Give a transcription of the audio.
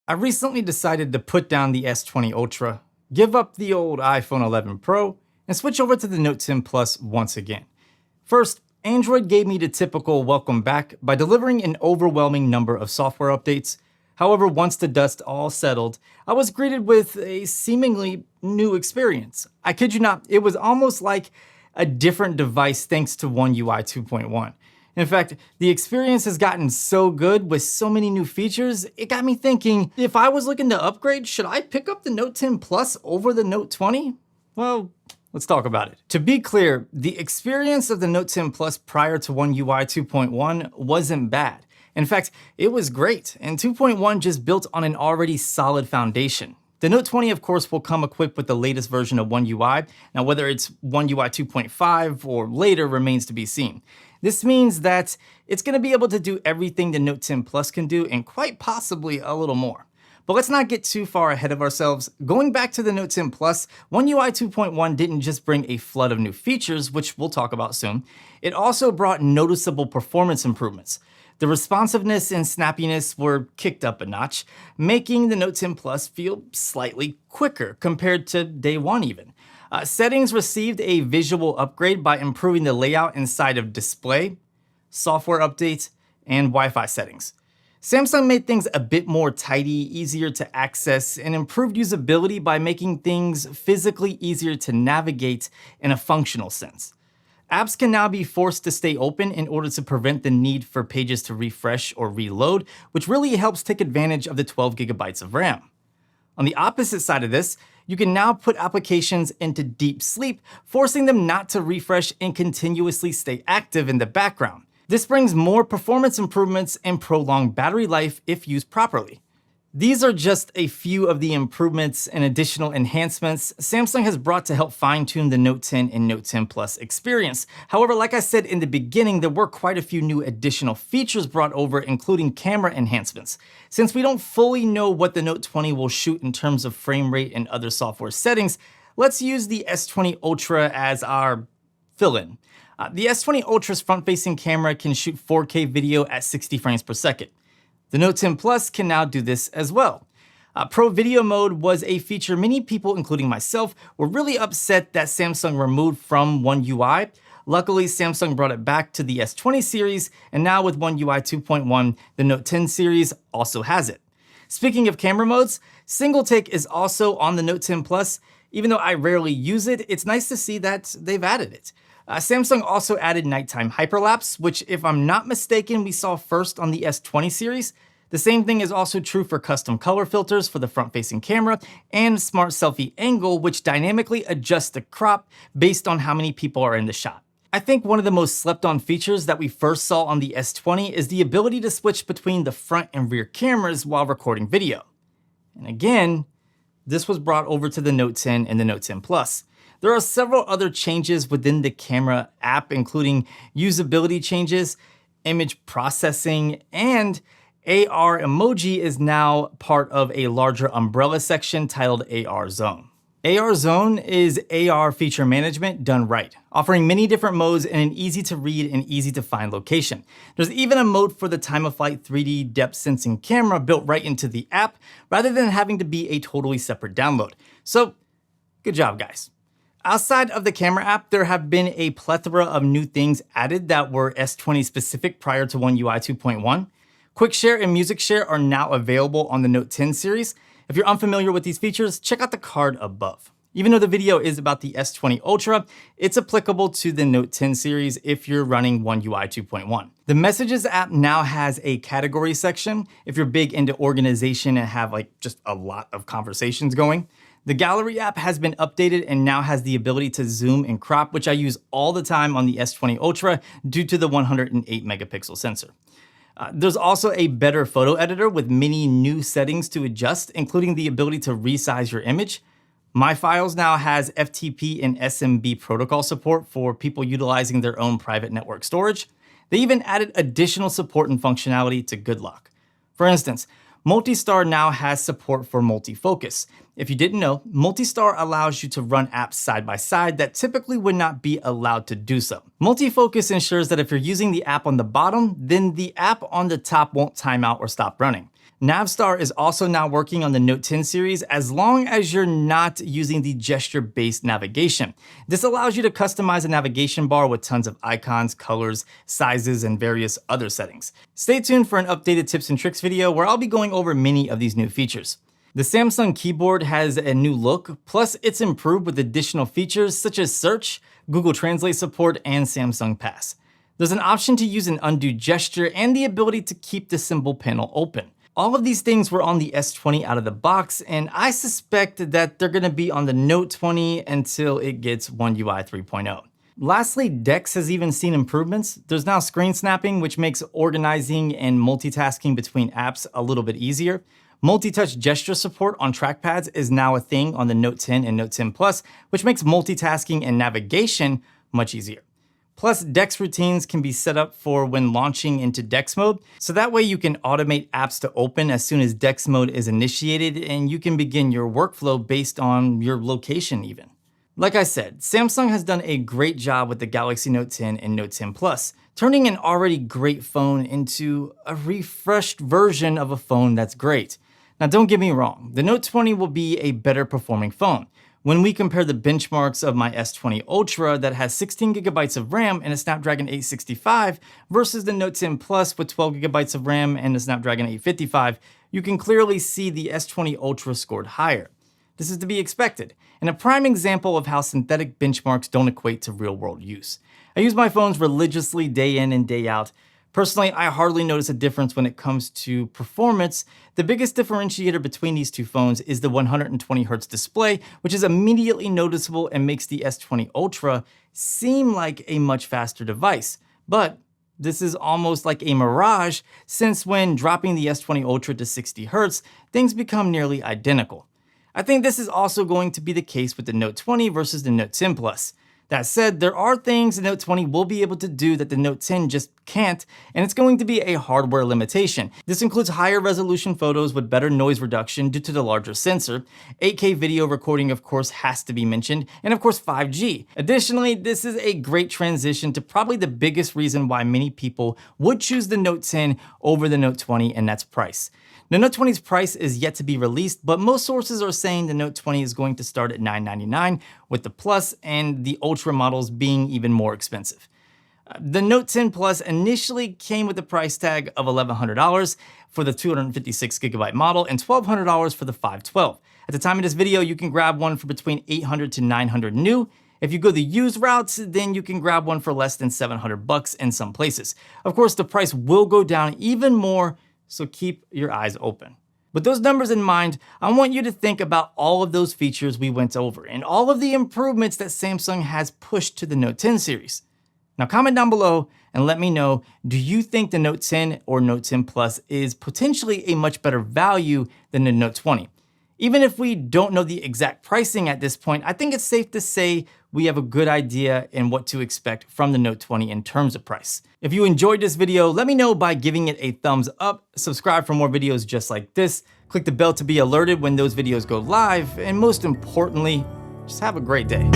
I recently decided to put down the S20 Ultra, give up the old iPhone 11 Pro, and switch over to the Note 10 Plus once again. First, Android gave me the typical welcome back by delivering an overwhelming number of software updates. However, once the dust all settled, I was greeted with a seemingly new experience. I kid you not, it was almost like a different device thanks to One UI 2.1. In fact, the experience has gotten so good with so many new features, it got me thinking, if I was looking to upgrade, should I pick up the Note 10 Plus over the Note 20? Well, let's talk about it. To be clear, the experience of the Note 10 Plus prior to One UI 2.1 wasn't bad. In fact, it was great, and 2.1 just built on an already solid foundation. The Note 20, of course, will come equipped with the latest version of One UI. Now, whether it's One UI 2.5 or later remains to be seen. This means that it's going to be able to do everything the Note 10 Plus can do, and quite possibly a little more. But let's not get too far ahead of ourselves. Going back to the Note 10 Plus, One UI 2.1 didn't just bring a flood of new features, which we'll talk about soon. It also brought noticeable performance improvements. The responsiveness and snappiness were kicked up a notch, making the Note 10 Plus feel slightly quicker compared to day one even. Settings received a visual upgrade by improving the layout inside of display, software updates, and Wi-Fi settings. Samsung made things a bit more tidy, easier to access, and improved usability by making things physically easier to navigate in a functional sense. Apps can now be forced to stay open in order to prevent the need for pages to refresh or reload, which really helps take advantage of the 12 gigabytes of RAM. On the opposite side of this, you can now put applications into deep sleep, forcing them not to refresh and continuously stay active in the background. This brings more performance improvements and prolonged battery life if used properly. These are just a few of the improvements and additional enhancements Samsung has brought to help fine-tune the Note 10 and Note 10 Plus experience. However, like I said in the beginning, there were quite a few new additional features brought over, including camera enhancements. Since we don't fully know what the Note 20 will shoot in terms of frame rate and other software settings, let's use the S20 Ultra as our fill-in. The S20 Ultra's front-facing camera can shoot 4K video at 60 frames per second. The Note 10 Plus can now do this as well. Pro Video Mode was a feature many people, including myself, were really upset that Samsung removed from One UI. Luckily, Samsung brought it back to the S20 series, and now with One UI 2.1, the Note 10 series also has it. Speaking of camera modes, Single Take is also on the Note 10 Plus. Even though I rarely use it, it's nice to see that they've added it. Samsung also added nighttime hyperlapse, which if I'm not mistaken, we saw first on the S20 series. The same thing is also true for custom color filters for the front-facing camera and Smart Selfie Angle, which dynamically adjusts the crop based on how many people are in the shot. I think one of the most slept-on features that we first saw on the S20 is the ability to switch between the front and rear cameras while recording video. And again, this was brought over to the Note 10 and the Note 10 Plus. There are several other changes within the camera app, including usability changes, image processing, and AR emoji is now part of a larger umbrella section titled AR Zone. AR Zone is AR feature management done right, offering many different modes in an easy to read and easy to find location. There's even a mode for the time-of-flight 3D depth sensing camera built right into the app, rather than having to be a totally separate download. So, good job, guys. Outside of the camera app, there have been a plethora of new things added that were S20 specific prior to One UI 2.1. Quick Share and Music Share are now available on the Note 10 series. If you're unfamiliar with these features, check out the card above. Even though the video is about the S20 Ultra, it's applicable to the Note 10 series if you're running One UI 2.1. The Messages app now has a category section if you're big into organization and have just a lot of conversations going. The Gallery app has been updated and now has the ability to zoom and crop, which I use all the time on the S20 Ultra due to the 108 megapixel sensor. There's also a better photo editor with many new settings to adjust, including the ability to resize your image. My Files now has FTP and SMB protocol support for people utilizing their own private network storage. They even added additional support and functionality to GoodLock. For instance, Multistar now has support for multi-focus. If you didn't know, Multistar allows you to run apps side by side that typically would not be allowed to do so. Multi-focus ensures that if you're using the app on the bottom, then the app on the top won't time out or stop running. Navstar is also now working on the Note 10 series as long as you're not using the gesture-based navigation. This allows you to customize a navigation bar with tons of icons, colors, sizes, and various other settings. Stay tuned for an updated tips and tricks video where I'll be going over many of these new features. The Samsung keyboard has a new look, plus it's improved with additional features such as search, Google Translate support, and Samsung Pass. There's an option to use an undo gesture and the ability to keep the symbol panel open. All of these things were on the S20 out of the box, and I suspect that they're gonna be on the Note 20 until it gets One UI 3.0. Lastly, DeX has even seen improvements. There's now screen snapping, which makes organizing and multitasking between apps a little bit easier. Multi-touch gesture support on trackpads is now a thing on the Note 10 and Note 10 Plus, which makes multitasking and navigation much easier. Plus, DeX routines can be set up for when launching into DeX mode, so that way you can automate apps to open as soon as DeX mode is initiated, and you can begin your workflow based on your location even. Like I said, Samsung has done a great job with the Galaxy Note 10 and Note 10 Plus, turning an already great phone into a refreshed version of a phone that's great. Now don't get me wrong, the Note 20 will be a better performing phone. When we compare the benchmarks of my S20 Ultra that has 16 gigabytes of RAM and a Snapdragon 865 versus the Note 10 Plus with 12 gigabytes of RAM and a Snapdragon 855, you can clearly see the S20 Ultra scored higher. This is to be expected, and a prime example of how synthetic benchmarks don't equate to real-world use. I use my phones religiously day in and day out. Personally, I hardly notice a difference when it comes to performance. The biggest differentiator between these two phones is the 120Hz display, which is immediately noticeable and makes the S20 Ultra seem like a much faster device. But this is almost like a mirage, since when dropping the S20 Ultra to 60Hz, things become nearly identical. I think this is also going to be the case with the Note 20 versus the Note 10 Plus. That said, there are things the Note 20 will be able to do that the Note 10 just can't, and it's going to be a hardware limitation. This includes higher resolution photos with better noise reduction due to the larger sensor. 8K video recording, of course, has to be mentioned, and of course 5G. Additionally, this is a great transition to probably the biggest reason why many people would choose the Note 10 over the Note 20, and that's price. The Note 20's price is yet to be released, but most sources are saying the Note 20 is going to start at $999, with the Plus and the Ultra models being even more expensive. The Note 10 Plus initially came with a price tag of $1,100 for the 256GB model and $1,200 for the 512. At the time of this video, you can grab one for between $800 to $900 new. If you go the used route, then you can grab one for less than $700 in some places. Of course, the price will go down even more, so keep your eyes open. With those numbers in mind, I want you to think about all of those features we went over and all of the improvements that Samsung has pushed to the Note 10 series. Now comment down below and let me know, do you think the Note 10 or Note 10 Plus is potentially a much better value than the Note 20? Even if we don't know the exact pricing at this point, I think it's safe to say we have a good idea in what to expect from the Note 20 in terms of price. If you enjoyed this video, let me know by giving it a thumbs up, subscribe for more videos just like this, click the bell to be alerted when those videos go live, and most importantly, just have a great day.